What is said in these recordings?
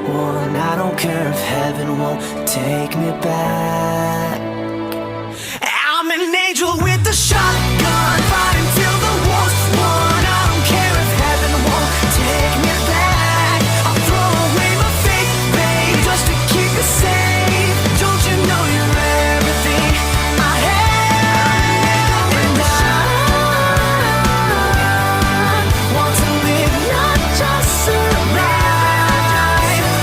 one. I don't care if heaven won't take me back. I'm an angel with a shotgun, fighting till the war's won. I don't care if heaven won't take me back. I'll throw away my faith, babe, just to keep you safe. Don't you know you're everything I have? And I want to live, not just survive.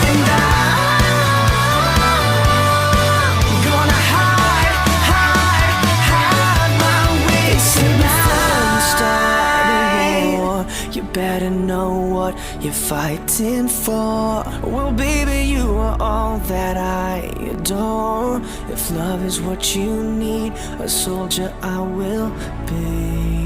And I'm gonna hide my way tonight. You better know what you're fighting for. Well, baby, you are all that I adore. If love is what you need, a soldier I will be.